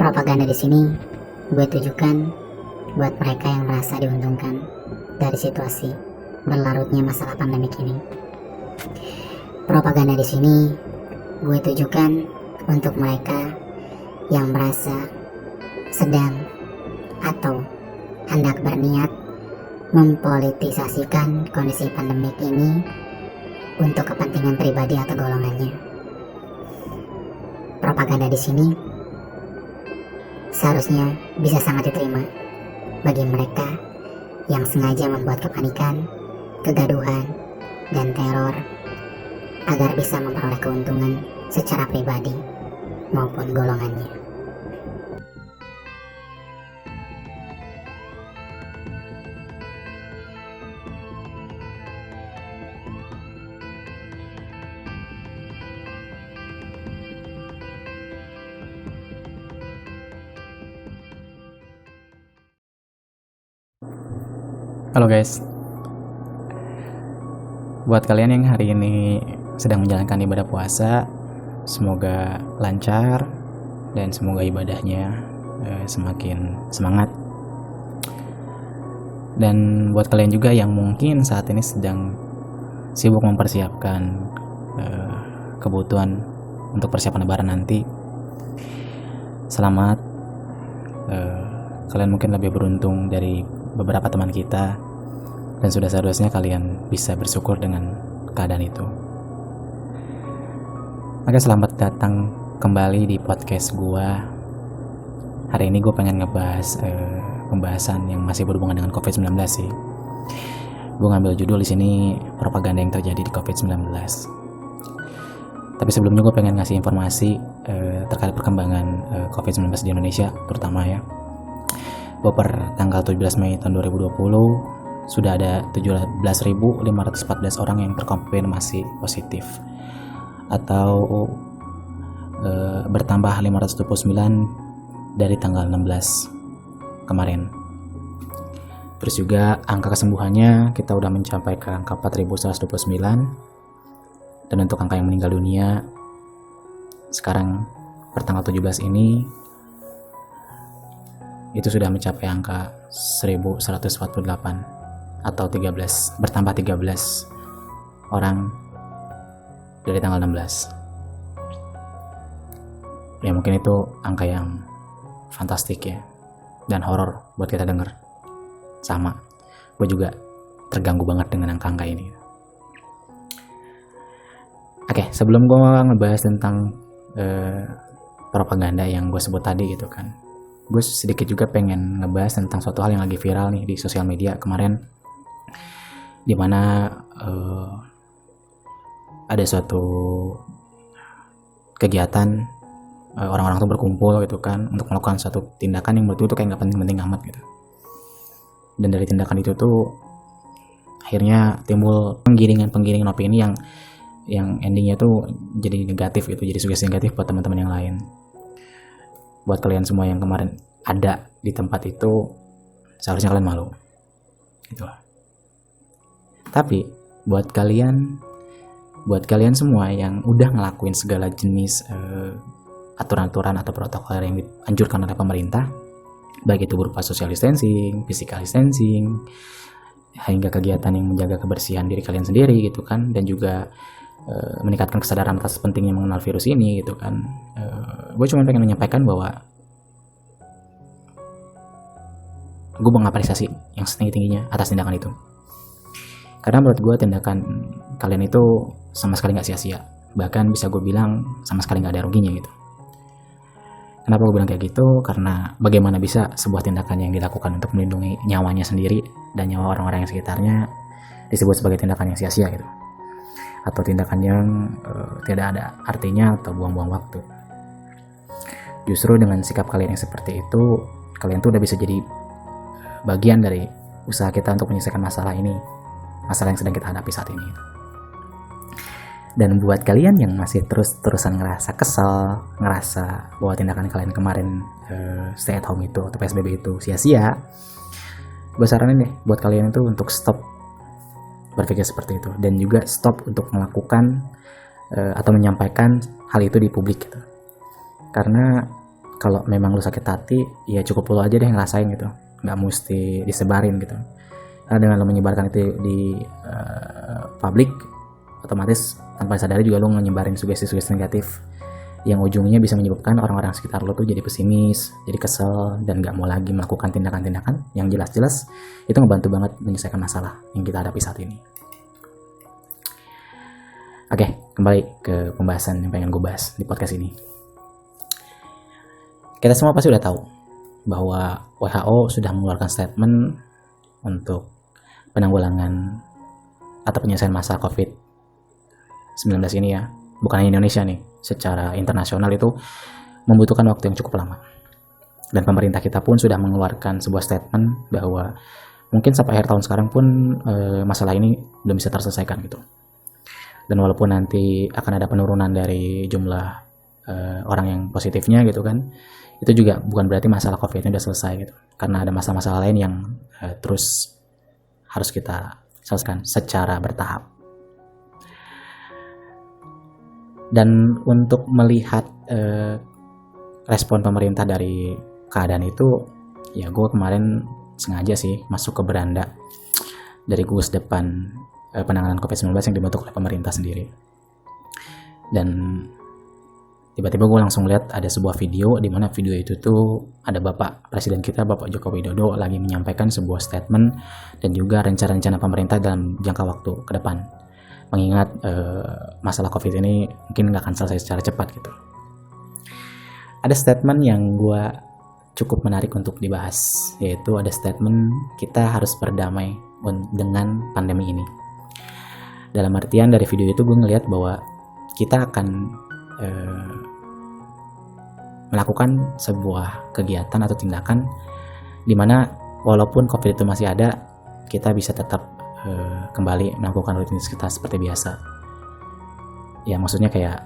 Propaganda di sini gue tujukan buat mereka yang merasa diuntungkan dari situasi berlarutnya masalah pandemik ini. Propaganda di sini gue tujukan untuk mereka yang merasa sedang atau hendak berniat mempolitisasikan kondisi pandemik ini untuk kepentingan pribadi atau golongannya. Propaganda di sini seharusnya bisa sangat diterima bagi mereka yang sengaja membuat kepanikan, kegaduhan, dan teror agar bisa memperoleh keuntungan secara pribadi maupun golongannya. Halo guys, buat kalian yang hari ini sedang menjalankan ibadah puasa, semoga lancar dan semoga ibadahnya semakin semangat. Dan buat kalian juga yang mungkin saat ini sedang sibuk mempersiapkan kebutuhan untuk persiapan lebaran nanti, selamat. Kalian mungkin lebih beruntung dari beberapa teman kita, dan sudah seharusnya kalian bisa bersyukur dengan keadaan itu. Maka selamat datang kembali di podcast gua. Hari ini gue pengen ngebahas pembahasan yang masih berhubungan dengan COVID-19 sih. Gue ngambil judul di sini propaganda yang terjadi di COVID-19. Tapi sebelumnya gue pengen ngasih informasi terkait perkembangan COVID-19 di Indonesia terutama ya. Bahwa per tanggal 17 Mei tahun 2020 sudah ada 17.514 orang yang terkonfirmasi positif, atau bertambah 529 dari tanggal 16 kemarin. Terus juga angka kesembuhannya kita udah mencapai ke angka 4.129, dan untuk angka yang meninggal dunia sekarang per tanggal 17 ini itu sudah mencapai angka 1.148, atau 13, bertambah 13 orang dari tanggal 16. Ya mungkin itu angka yang fantastik ya, dan horor buat kita denger. Sama, gue juga terganggu banget dengan angka-angka ini. Oke, sebelum gue ngebahas tentang propaganda yang gue sebut tadi gitu kan, gue sedikit juga pengen ngebahas tentang suatu hal yang lagi viral nih di sosial media kemarin, dimana ada suatu kegiatan orang-orang tuh berkumpul gitu kan untuk melakukan suatu tindakan yang menurut gue tuh kayak nggak penting-penting amat gitu. Dan dari tindakan itu tuh akhirnya timbul penggiringan opini yang endingnya tuh jadi negatif gitu, jadi sugesti negatif buat teman-teman yang lain. Buat kalian semua yang kemarin ada di tempat itu, seharusnya kalian malu gitu. Tapi buat kalian semua yang udah ngelakuin segala jenis aturan-aturan atau protokol yang dianjurkan oleh pemerintah, baik itu berupa social distancing, physical distancing, hingga kegiatan yang menjaga kebersihan diri kalian sendiri gitu kan, dan juga meningkatkan kesadaran atas pentingnya mengenal virus ini gitu kan. Gue cuma pengen menyampaikan bahwa gue mengapresiasi yang setinggi-tingginya atas tindakan itu, karena menurut gue tindakan kalian itu sama sekali gak sia-sia, bahkan bisa gue bilang sama sekali gak ada ruginya gitu. Kenapa gue bilang kayak gitu? Karena bagaimana bisa sebuah tindakan yang dilakukan untuk melindungi nyawanya sendiri dan nyawa orang-orang yang sekitarnya disebut sebagai tindakan yang sia-sia gitu, atau tindakan yang tidak ada artinya atau buang-buang waktu. Justru dengan sikap kalian yang seperti itu, kalian tuh udah bisa jadi bagian dari usaha kita untuk menyelesaikan masalah ini, masalah yang sedang kita hadapi saat ini. Dan buat kalian yang masih terus-terusan ngerasa kesel, ngerasa bahwa tindakan kalian kemarin stay at home itu atau PSBB itu sia-sia, gue saranin deh buat kalian itu untuk stop berpikir seperti itu, dan juga stop untuk melakukan atau menyampaikan hal itu di publik gitu. Karena kalau memang lu sakit hati ya cukup lu aja deh ngerasain gitu, nggak mesti disebarin gitu. Karena dengan lu menyebarkan itu di publik, otomatis tanpa sadari juga lu nyebarin sugesti-sugesti negatif yang ujungnya bisa menyebabkan orang-orang sekitar lo tuh jadi pesimis, jadi kesel, dan gak mau lagi melakukan tindakan-tindakan yang jelas-jelas itu ngebantu banget menyelesaikan masalah yang kita hadapi saat ini. Oke, kembali ke pembahasan yang pengen gue bahas di podcast ini. Kita semua pasti udah tahu bahwa WHO sudah mengeluarkan statement untuk penanggulangan atau penyelesaian masalah COVID-19 ini ya. Bukan hanya Indonesia nih, secara internasional itu membutuhkan waktu yang cukup lama. Dan pemerintah kita pun sudah mengeluarkan sebuah statement bahwa mungkin sampai akhir tahun sekarang pun masalah ini belum bisa terselesaikan gitu. Dan walaupun nanti akan ada penurunan dari jumlah orang yang positifnya gitu kan, itu juga bukan berarti masalah COVID ini udah selesai gitu. Karena ada masalah-masalah lain yang terus harus kita selesaikan secara bertahap. Dan untuk melihat respon pemerintah dari keadaan itu, ya gue kemarin sengaja sih masuk ke beranda dari gugus depan penanganan COVID-19 yang dibentuk oleh pemerintah sendiri. Dan tiba-tiba gue langsung lihat ada sebuah video, di mana video itu tuh ada Bapak Presiden kita, Bapak Joko Widodo, lagi menyampaikan sebuah statement dan juga rencana-rencana pemerintah dalam jangka waktu ke depan. Mengingat masalah COVID ini mungkin nggak akan selesai secara cepat gitu. Ada statement yang gue cukup menarik untuk dibahas, yaitu ada statement kita harus berdamai dengan pandemi ini. Dalam artian dari video itu gue ngelihat bahwa kita akan melakukan sebuah kegiatan atau tindakan di mana walaupun COVID itu masih ada, kita bisa tetap kembali melakukan rutinitas kita seperti biasa. Ya maksudnya kayak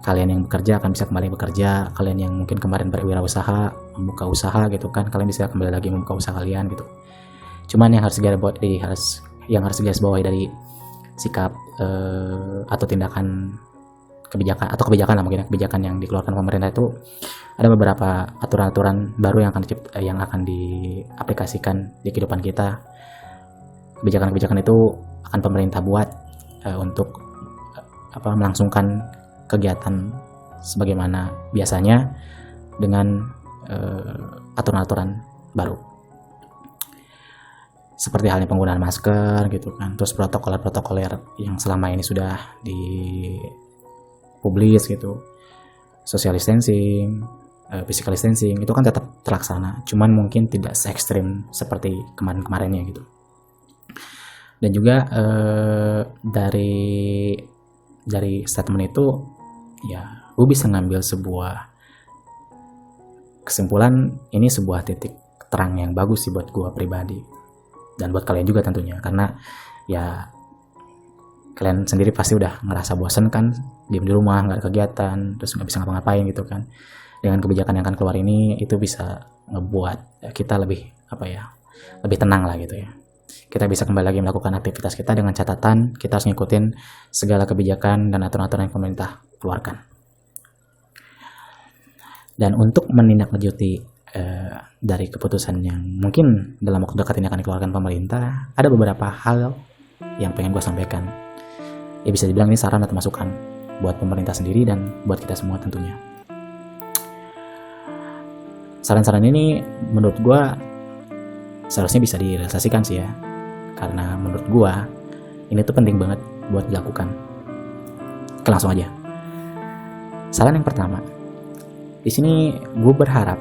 kalian yang bekerja akan bisa kembali bekerja, kalian yang mungkin kemarin berwirausaha, membuka usaha gitu kan, kalian bisa kembali lagi membuka usaha kalian gitu. Cuman yang harus digaris bawahi dari sikap atau tindakan kebijakan lah, mungkin kebijakan yang dikeluarkan pemerintah itu ada beberapa aturan-aturan baru yang akan diaplikasikan di kehidupan kita. Kebijakan-kebijakan itu akan pemerintah buat untuk melangsungkan kegiatan sebagaimana biasanya dengan aturan-aturan baru. Seperti halnya penggunaan masker gitu kan, terus protokoler yang selama ini sudah dipublis gitu, social distancing, physical distancing itu kan tetap terlaksana, cuman mungkin tidak se-ekstrim seperti kemarin-kemarinnya gitu. Dan juga dari statement itu ya gue bisa ngambil sebuah kesimpulan, ini sebuah titik terang yang bagus sih buat gue pribadi dan buat kalian juga tentunya, karena ya kalian sendiri pasti udah ngerasa bosan kan, diem di rumah, nggak ada kegiatan, terus nggak bisa ngapa-ngapain gitu kan. Dengan kebijakan yang akan keluar ini, itu bisa ngebuat kita lebih tenang lah gitu ya. Kita bisa kembali lagi melakukan aktivitas kita dengan catatan kita harus ngikutin segala kebijakan dan aturan-aturan yang pemerintah keluarkan. Dan untuk menindaklanjuti dari keputusan yang mungkin dalam waktu dekat ini akan dikeluarkan pemerintah, ada beberapa hal yang pengen gue sampaikan. Ya bisa dibilang ini saran atau masukan buat pemerintah sendiri dan buat kita semua tentunya. Saran-saran ini menurut gue seharusnya bisa direalisasikan sih ya. Karena menurut gue ini tuh penting banget buat dilakukan. Oke, langsung aja. Saran yang pertama, di sini gue berharap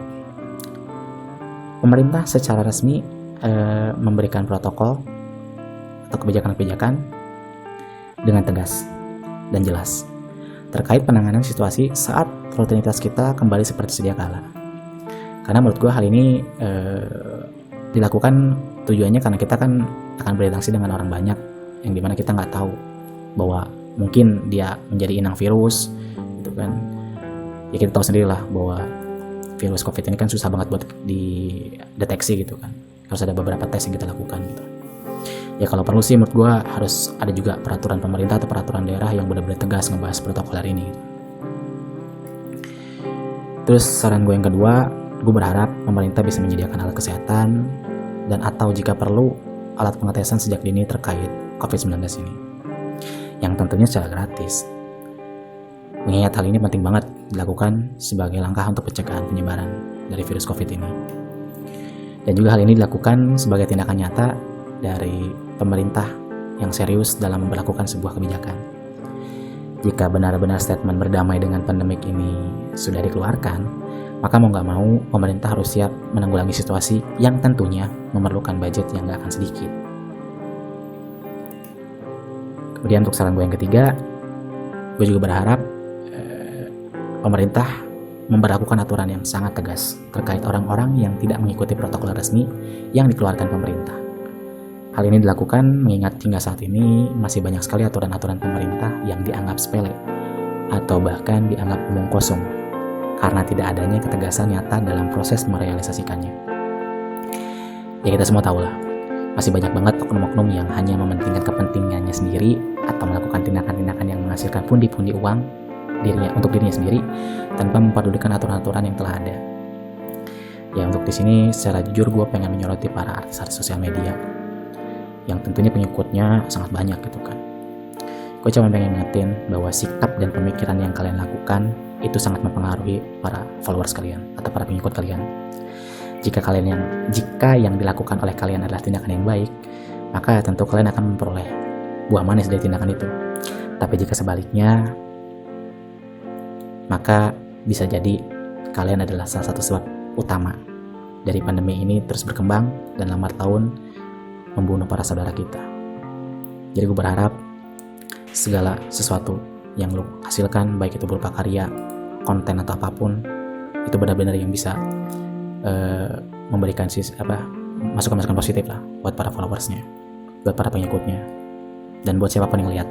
pemerintah secara resmi memberikan protokol atau kebijakan-kebijakan dengan tegas dan jelas terkait penanganan situasi saat rutinitas kita kembali seperti sedia kala. Karena menurut gue hal ini dilakukan tujuannya karena kita kan akan berinteraksi dengan orang banyak yang dimana kita nggak tahu bahwa mungkin dia menjadi inang virus gitu kan. Ya kita tahu sendiri lah bahwa virus COVID ini kan susah banget buat dideteksi gitu kan, harus ada beberapa tes yang kita lakukan gitu. Ya kalau perlu sih menurut gue harus ada juga peraturan pemerintah atau peraturan daerah yang benar-benar tegas ngebahas protokoler ini gitu. Terus saran gue yang kedua, gue berharap pemerintah bisa menyediakan alat kesehatan dan atau jika perlu alat pengetesan sejak dini terkait COVID-19 ini, yang tentunya secara gratis. Mengingat hal ini penting banget dilakukan sebagai langkah untuk pencegahan penyebaran dari virus COVID ini. Dan juga hal ini dilakukan sebagai tindakan nyata dari pemerintah yang serius dalam memperlakukan sebuah kebijakan. Jika benar-benar statement berdamai dengan pandemik ini sudah dikeluarkan, maka mau nggak mau pemerintah harus siap menanggulangi situasi yang tentunya memerlukan budget yang nggak akan sedikit. Kemudian untuk saran gue yang ketiga, gue juga berharap pemerintah memberlakukan aturan yang sangat tegas terkait orang-orang yang tidak mengikuti protokol resmi yang dikeluarkan pemerintah. Hal ini dilakukan mengingat hingga saat ini masih banyak sekali aturan-aturan pemerintah yang dianggap sepele atau bahkan dianggap omong kosong karena tidak adanya ketegasan nyata dalam proses merealisasikannya. Ya kita semua tahu lah, masih banyak banget oknum-oknum yang hanya mementingkan kepentingannya sendiri atau melakukan tindakan-tindakan yang menghasilkan pundi-pundi uang untuk dirinya sendiri tanpa memperdulikan aturan-aturan yang telah ada. Ya untuk di sini secara jujur gue pengen menyoroti para artis-artis sosial media yang tentunya pengikutnya sangat banyak gitu kan. Gue cuma pengen ngingetin bahwa sikap dan pemikiran yang kalian lakukan itu sangat mempengaruhi para followers kalian atau para pengikut kalian. Jika yang dilakukan oleh kalian adalah tindakan yang baik, maka tentu kalian akan memperoleh buah manis dari tindakan itu. Tapi jika sebaliknya, maka bisa jadi kalian adalah salah satu sebab utama dari pandemi ini terus berkembang dan lambat tahun membunuh para saudara kita. Jadi gue berharap segala sesuatu yang lo hasilkan, baik itu berupa karya, konten atau apapun, itu benar-benar yang bisa memberikan masukan-masukan positif lah buat para followersnya, buat para pengikutnya, dan buat siapapun yang lihat.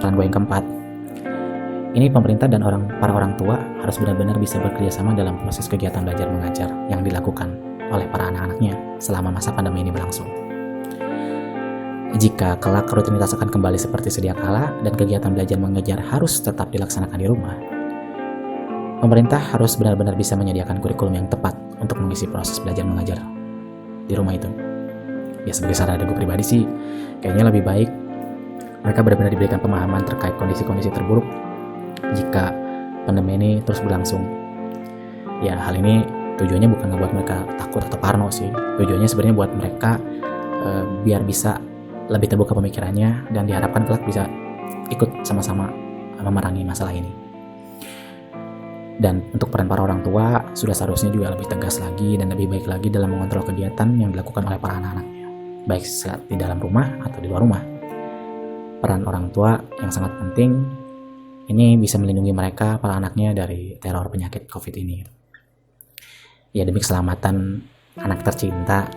Saran gue yang keempat, ini pemerintah dan para orang tua harus benar-benar bisa bekerja sama dalam proses kegiatan belajar mengajar yang dilakukan oleh para anak-anaknya selama masa pandemi ini berlangsung. Jika kelak rutinitas akan kembali seperti sedia kala dan kegiatan belajar mengajar harus tetap dilaksanakan di rumah, pemerintah harus benar-benar bisa menyediakan kurikulum yang tepat untuk mengisi proses belajar mengajar di rumah itu. Ya sebagai saran dari gue pribadi sih, kayaknya lebih baik mereka benar-benar diberikan pemahaman terkait kondisi-kondisi terburuk jika pandemi ini terus berlangsung. Ya hal ini tujuannya bukan ngebuat mereka takut atau parno sih. Tujuannya sebenarnya buat mereka biar bisa lebih terbuka pemikirannya dan diharapkan kelak bisa ikut sama-sama memerangi masalah ini. Dan untuk peran para orang tua sudah seharusnya juga lebih tegas lagi dan lebih baik lagi dalam mengontrol kegiatan yang dilakukan oleh para anak-anaknya, baik di dalam rumah atau di luar rumah. Peran orang tua yang sangat penting ini bisa melindungi mereka, para anaknya, dari teror penyakit COVID ini. Ya demi keselamatan anak tercinta,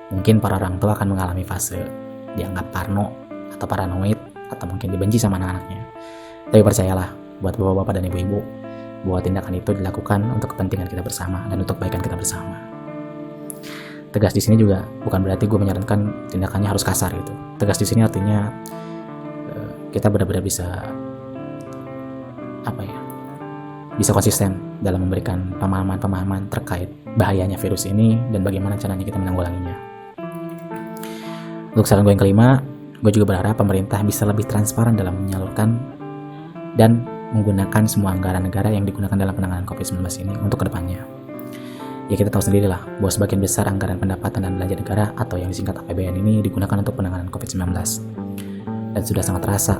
mungkin para orang tua akan mengalami fase dianggap parno atau paranoid atau mungkin dibenci sama anak-anaknya. Tapi percayalah buat bapak-bapak dan ibu-ibu bahwa tindakan itu dilakukan untuk kepentingan kita bersama dan untuk kebaikan kita bersama. Tegas di sini juga bukan berarti gue menyarankan tindakannya harus kasar gitu. Tegas di sini artinya kita benar-benar bisa bisa konsisten dalam memberikan pemahaman-pemahaman terkait bahayanya virus ini dan bagaimana caranya kita menanggulanginya. Untuk saran gue yang kelima, gue juga berharap pemerintah bisa lebih transparan dalam menyalurkan dan menggunakan semua anggaran negara yang digunakan dalam penanganan COVID-19 ini untuk kedepannya. Ya kita tahu sendiri lah bahwa sebagian besar anggaran pendapatan dan belanja negara atau yang disingkat APBN ini digunakan untuk penanganan COVID-19. Dan sudah sangat terasa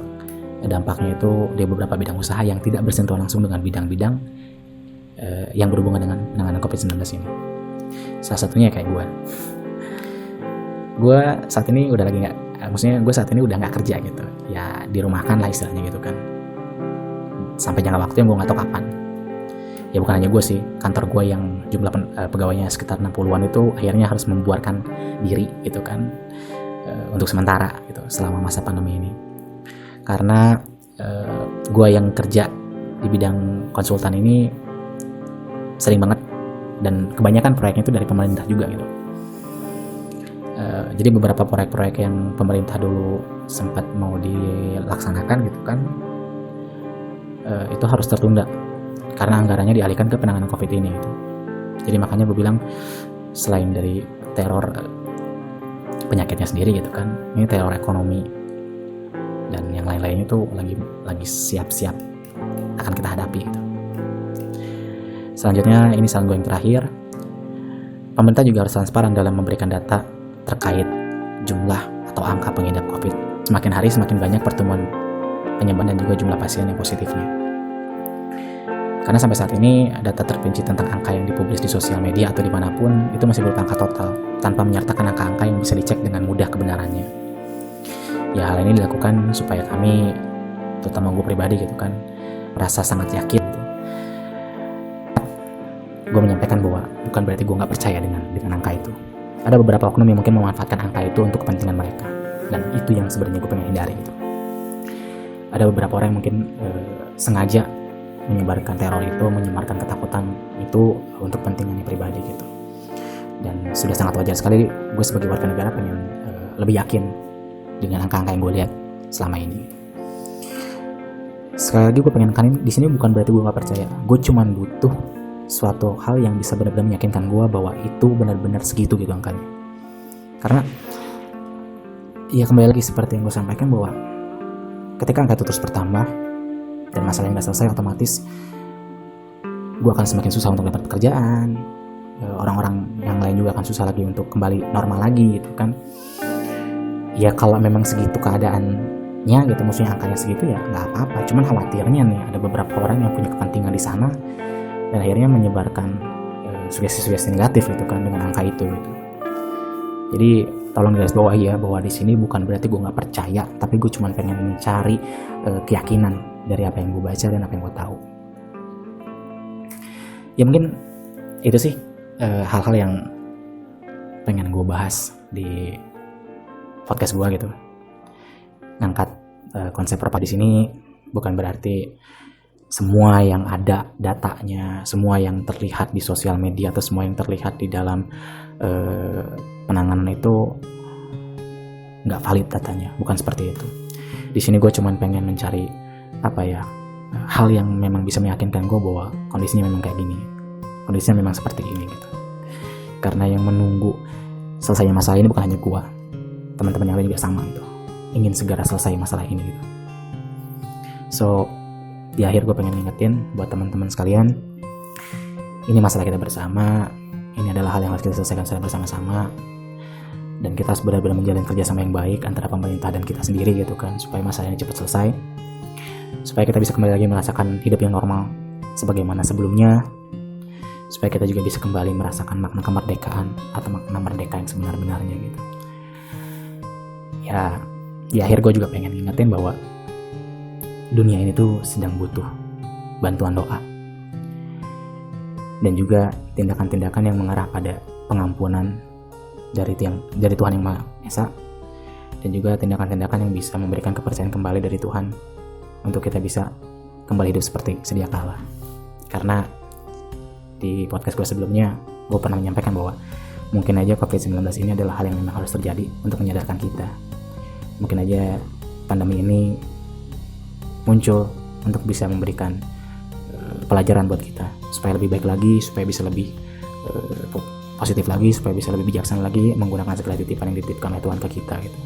dampaknya itu di beberapa bidang usaha yang tidak bersentuhan langsung dengan bidang-bidang yang berhubungan dengan penanganan COVID-19 ini. Salah satunya kayak gue saat ini udah lagi gue saat ini udah nggak kerja gitu, ya dirumahkan lah istilahnya gitu kan, sampai jangka waktu yang gue nggak tahu kapan. Ya bukan hanya gue sih, kantor gue yang jumlah pegawainya sekitar 60-an itu akhirnya harus membuarkan diri gitu kan, untuk sementara gitu selama masa pandemi ini. Karena gue yang kerja di bidang konsultan ini sering banget dan kebanyakan proyeknya itu dari pemerintah juga gitu. Jadi beberapa proyek-proyek yang pemerintah dulu sempat mau dilaksanakan gitu kan, itu harus tertunda karena anggarannya dialihkan ke penanganan COVID ini gitu. Jadi makanya gue bilang selain dari teror penyakitnya sendiri gitu kan, ini teror ekonomi dan yang lain-lainnya tuh lagi siap-siap akan kita hadapi gitu. Selanjutnya ini saran gue yang terakhir, pemerintah juga harus transparan dalam memberikan data terkait jumlah atau angka pengidap COVID. Semakin hari semakin banyak pertemuan penyebaran dan juga jumlah pasien yang positifnya. Karena sampai saat ini data terperinci tentang angka yang dipublis di sosial media atau dimanapun itu masih berupa angka total tanpa menyertakan angka-angka yang bisa dicek dengan mudah kebenarannya. Ya hal ini dilakukan supaya kami, terutama gue pribadi gitu kan, merasa sangat yakin gitu. Gue menyampaikan bahwa bukan berarti gue nggak percaya dengan angka itu. Ada beberapa oknum yang mungkin memanfaatkan angka itu untuk kepentingan mereka, dan itu yang sebenarnya gue pengen hindari gitu. Ada beberapa orang yang mungkin sengaja menyebarkan teror itu, menyebarkan ketakutan itu untuk kepentingannya pribadi gitu. Dan sudah sangat wajar sekali gue sebagai warga negara pengen lebih yakin dengan angka-angka yang gue lihat selama ini. Sekali lagi gue pengen kanin di sini bukan berarti gue nggak percaya. Gue cuman butuh suatu hal yang bisa benar-benar meyakinkan gue bahwa itu benar-benar segitu gitu angkanya. Karena ya kembali lagi seperti yang gue sampaikan bahwa ketika angka itu terus bertambah dan masalah yang nggak selesai, otomatis gue akan semakin susah untuk dapat pekerjaan, orang-orang yang lain juga akan susah lagi untuk kembali normal lagi gitu kan. Ya kalau memang segitu keadaannya gitu, maksudnya angkanya segitu ya nggak apa-apa. Cuman khawatirnya nih ada beberapa orang yang punya kepentingan di sana dan akhirnya menyebarkan sugesti-sugesti negatif gitu kan dengan angka itu gitu. Jadi tolong garis bawahi ya bahwa di sini bukan berarti gue nggak percaya, tapi gue cuma pengen mencari keyakinan dari apa yang gue baca dan apa yang gue tahu. Ya mungkin itu sih hal-hal yang pengen gue bahas di podcast gue gitu. Ngangkat konsep propaganda di sini bukan berarti semua yang ada datanya, semua yang terlihat di sosial media atau semua yang terlihat di dalam penanganan itu nggak valid datanya, bukan seperti itu. Di sini gue cuman pengen mencari hal yang memang bisa meyakinkan gue bahwa kondisinya memang kayak gini, kondisinya memang seperti ini gitu. Karena yang menunggu selesainya masalah ini bukan hanya gue, teman-teman yang lain juga sama gitu, ingin segera selesai masalah ini gitu. So di akhir gue pengen ngingetin buat teman-teman sekalian, ini masalah kita bersama, ini adalah hal yang harus kita selesaikan secara bersama-sama, dan kita harus benar-benar menjalin kerjasama yang baik antara pemerintah dan kita sendiri gitu kan, supaya masalah ini cepat selesai, supaya kita bisa kembali lagi merasakan hidup yang normal sebagaimana sebelumnya, supaya kita juga bisa kembali merasakan makna kemerdekaan atau makna merdeka yang sebenar-benarnya gitu. Ya di akhir gue juga pengen ngingetin bahwa dunia ini tuh sedang butuh bantuan doa dan juga tindakan-tindakan yang mengarah pada pengampunan dari Tuhan yang Maha Esa, dan juga tindakan-tindakan yang bisa memberikan kepercayaan kembali dari Tuhan untuk kita bisa kembali hidup seperti sedia kala. Karena di podcast gue sebelumnya gue pernah menyampaikan bahwa mungkin aja COVID-19 ini adalah hal yang memang harus terjadi untuk menyadarkan kita. Mungkin aja pandemi ini muncul untuk bisa memberikan pelajaran buat kita supaya lebih baik lagi, supaya bisa lebih positif lagi, supaya bisa lebih bijaksana lagi menggunakan segala titipan yang dititipkan oleh Tuhan ke kita gitu.